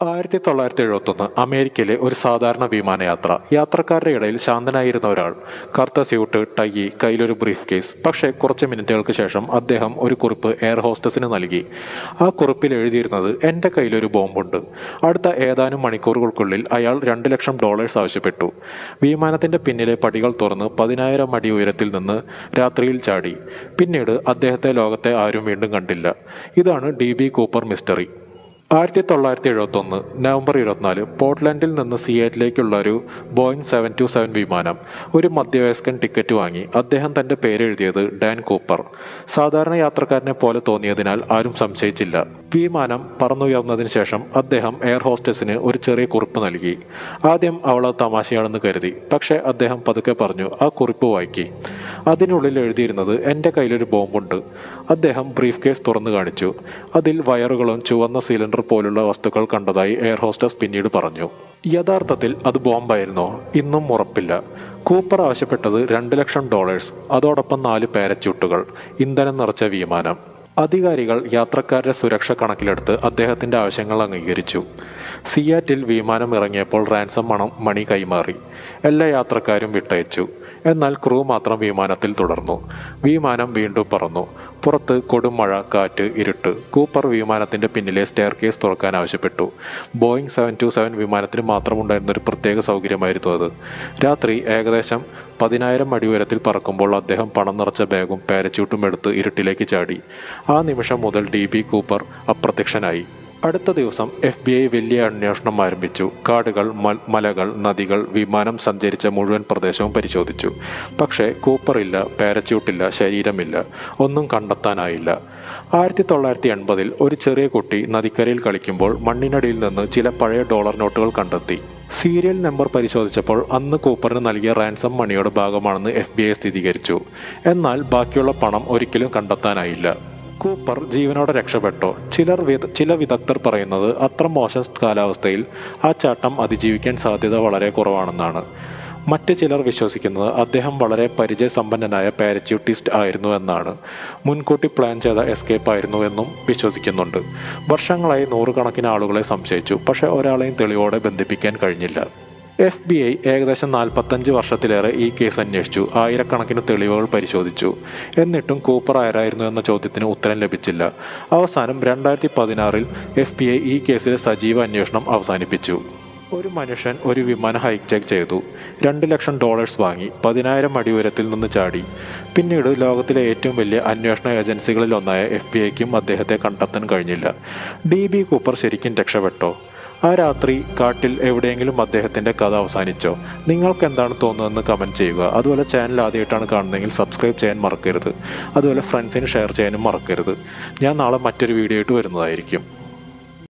1971 അമേരിക്കയിലെ ഒരു സാധാരണ വിമാനയാത്ര. യാത്രക്കാരുടെ ഇടയിൽ ശാന്തനായിരുന്ന ഒരാൾ. കറുത്ത സ്യൂട്ട്, ടൈ, കയ്യിലൊരു ബ്രീഫ് കേസ്. പക്ഷേ കുറച്ച് മിനിറ്റുകൾക്ക് ശേഷം അദ്ദേഹം ഒരു കുറിപ്പ് എയർ ഹോസ്റ്റസിന് നൽകി. ആ കുറിപ്പിൽ എഴുതിയിരുന്നത്, എൻ്റെ കയ്യിലൊരു ബോംബുണ്ട്. അടുത്ത ഏതാനും മണിക്കൂറുകൾക്കുള്ളിൽ അയാൾ $2,00,000 ആവശ്യപ്പെട്ടു. വിമാനത്തിന്റെ പിന്നിലെ പടികൾ തുറന്ന് 10,000 അടി ഉയരത്തിൽ നിന്ന് രാത്രിയിൽ ചാടി. പിന്നീട് അദ്ദേഹത്തെ ലോകത്തെ ആരും വീണ്ടും കണ്ടില്ല. ഇതാണ് DB കൂപ്പർ മിസ്റ്ററി. 1971 നവംബർ 24 പോർട്ട്ലൻഡിൽ നിന്ന് സിയാറ്റിലേക്കുള്ള ഒരു ബോയിങ് 727 വിമാനം. ഒരു മധ്യവയസ്കൻ ടിക്കറ്റ് വാങ്ങി. അദ്ദേഹം തൻ്റെ പേരെഴുതിയത് ഡാൻ കൂപ്പർ. സാധാരണ യാത്രക്കാരനെ പോലെ തോന്നിയതിനാൽ ആരും സംശയിച്ചില്ല. വിമാനം പറന്നുയർന്നതിന് ശേഷം അദ്ദേഹം എയർ ഹോസ്റ്റസിന് ഒരു ചെറിയ കുറിപ്പ് നൽകി. ആദ്യം അവൾ തമാശയാണെന്ന് കരുതി. പക്ഷേ അദ്ദേഹം പതുക്കെ പറഞ്ഞു, ആ കുറിപ്പ് വായിക്കി. അതിനുള്ളിൽ എഴുതിയിരുന്നത്, എൻ്റെ കയ്യിലൊരു ബോംബുണ്ട്. അദ്ദേഹം ബ്രീഫ് കേസ് തുറന്നു കാണിച്ചു. അതിൽ വയറുകളും ചുവന്ന സിലിണ്ടർ പോലുള്ള വസ്തുക്കൾ കണ്ടതായി എയർ ഹോസ്റ്റസ് പിന്നീട് പറഞ്ഞു. യഥാർത്ഥത്തിൽ അത് ബോംബായിരുന്നോ? ഇന്നും ഉറപ്പില്ല. കൂപ്പർ ആവശ്യപ്പെട്ടത് $2,00,000. അതോടൊപ്പം 4 പാരച്യൂട്ടുകൾ, ഇന്ധനം നിറച്ച വിമാനം. അധികാരികൾ യാത്രക്കാരുടെ സുരക്ഷ കണക്കിലെടുത്ത് അദ്ദേഹത്തിന്റെ ആവശ്യങ്ങൾ അംഗീകരിച്ചു. സിയാറ്റിൽ വിമാനം ഇറങ്ങിയപ്പോൾ റാൻസം മണി കൈമാറി. എല്ലാ യാത്രക്കാരും വിട്ടയച്ചു. എന്നാൽ ക്രൂ മാത്രം വിമാനത്തിൽ തുടർന്നു. വിമാനം വീണ്ടും പറന്നു. പുറത്ത് കൊടും മഴ, കാറ്റ്, ഇരുട്ട്. കൂപ്പർ വിമാനത്തിന്റെ പിന്നിലെ സ്റ്റെയർ കേസ് തുറക്കാൻ ആവശ്യപ്പെട്ടു. ബോയിങ് 727 വിമാനത്തിന് മാത്രമുണ്ടായിരുന്ന ഒരു പ്രത്യേക സൗകര്യമായിരുന്നു അത്. രാത്രി ഏകദേശം 10,000 അടി ഉയരത്തിൽ പറക്കുമ്പോൾ അദ്ദേഹം പണം നിറച്ച ബാഗും പാരച്യൂട്ടും എടുത്ത് ഇരുട്ടിലേക്ക് ചാടി. ആ നിമിഷം മുതൽ DB കൂപ്പർ അപ്രത്യക്ഷനായി. അടുത്ത ദിവസം FBI വലിയ അന്വേഷണം ആരംഭിച്ചു. കാടുകൾ, മലകൾ, നദികൾ, വിമാനം സഞ്ചരിച്ച മുഴുവൻ പ്രദേശവും പരിശോധിച്ചു. പക്ഷേ കൂപ്പറില്ല, പാരച്യൂട്ടില്ല, ശരീരമില്ല. ഒന്നും കണ്ടെത്താനായില്ല. 1980 ഒരു ചെറിയ കുട്ടി നദിക്കരയിൽ കളിക്കുമ്പോൾ മണ്ണിനടിയിൽ നിന്ന് ചില പഴയ ഡോളർ നോട്ടുകൾ കണ്ടെത്തി. സീരിയൽ നമ്പർ പരിശോധിച്ചപ്പോൾ അന്ന് കൂപ്പറിന് നൽകിയ റാൻസം മണിയുടെ ഭാഗമാണെന്ന് FBI സ്ഥിരീകരിച്ചു. എന്നാൽ ബാക്കിയുള്ള പണം ഒരിക്കലും കണ്ടെത്താനായില്ല. കൂപ്പർ ജീവനോടെ രക്ഷപ്പെട്ടോ? ചില വിദഗ്ധർ പറയുന്നത് അത്ര മോശം കാലാവസ്ഥയിൽ ആ ചാട്ടം അതിജീവിക്കാൻ സാധ്യത വളരെ കുറവാണെന്നാണ്. മറ്റ് ചിലർ വിശ്വസിക്കുന്നത് അദ്ദേഹം വളരെ പരിചയസമ്പന്നനായ പാരച്യൂട്ടിസ്റ്റ് ആയിരുന്നു എന്നാണ്. മുൻകൂട്ടി പ്ലാൻ ചെയ്ത എസ്കേപ്പ് ആയിരുന്നു എന്നും വിശ്വസിക്കുന്നുണ്ട്. വർഷങ്ങളായി നൂറുകണക്കിന് ആളുകളെ സംശയിച്ചു. പക്ഷേ ഒരാളെയും തെളിവോടെ ബന്ധിപ്പിക്കാൻ കഴിഞ്ഞില്ല. FBI ഏകദേശം 45 വർഷത്തിലേറെ ഈ കേസ് അന്വേഷിച്ചു. ആയിരക്കണക്കിന് തെളിവുകൾ പരിശോധിച്ചു. എന്നിട്ടും കൂപ്പർ ആരായിരുന്നു എന്ന ചോദ്യത്തിന് ഉത്തരം ലഭിച്ചില്ല. അവസാനം 2016 FBI ഈ കേസിലെ സജീവ അന്വേഷണം അവസാനിപ്പിച്ചു. ഒരു മനുഷ്യൻ ഒരു വിമാനം ഹൈജാക്ക് ചെയ്തു. $2,00,000 വാങ്ങി. 10,000 അടി ഉയരത്തിൽ നിന്ന് ചാടി. പിന്നീട് ലോകത്തിലെ ഏറ്റവും വലിയ അന്വേഷണ ഏജൻസികളിൽ ഒന്നായ FBIക്കും അദ്ദേഹത്തെ കണ്ടെത്താൻ കഴിഞ്ഞില്ല. DB കൂപ്പർ ശരിക്കും രക്ഷപ്പെട്ടോ? ആ രാത്രി കാട്ടിൽ എവിടെയെങ്കിലും അദ്ദേഹത്തിന്റെ കഥ അവസാനിച്ചോ? നിങ്ങൾക്ക് എന്താണ് തോന്നുന്നതെന്ന് കമന്റ് ചെയ്യുക. അതുപോലെ ചാനൽ ആദ്യമായിട്ടാണ് കാണുന്നതെങ്കിൽ സബ്സ്ക്രൈബ് ചെയ്യാൻ മറക്കരുത്. അതുപോലെ ഫ്രണ്ട്സിന് ഷെയർ ചെയ്യാനും മറക്കരുത്. ഞാൻ നാളെ മറ്റൊരു വീഡിയോ ആയിട്ട് വരുന്നതായിരിക്കും.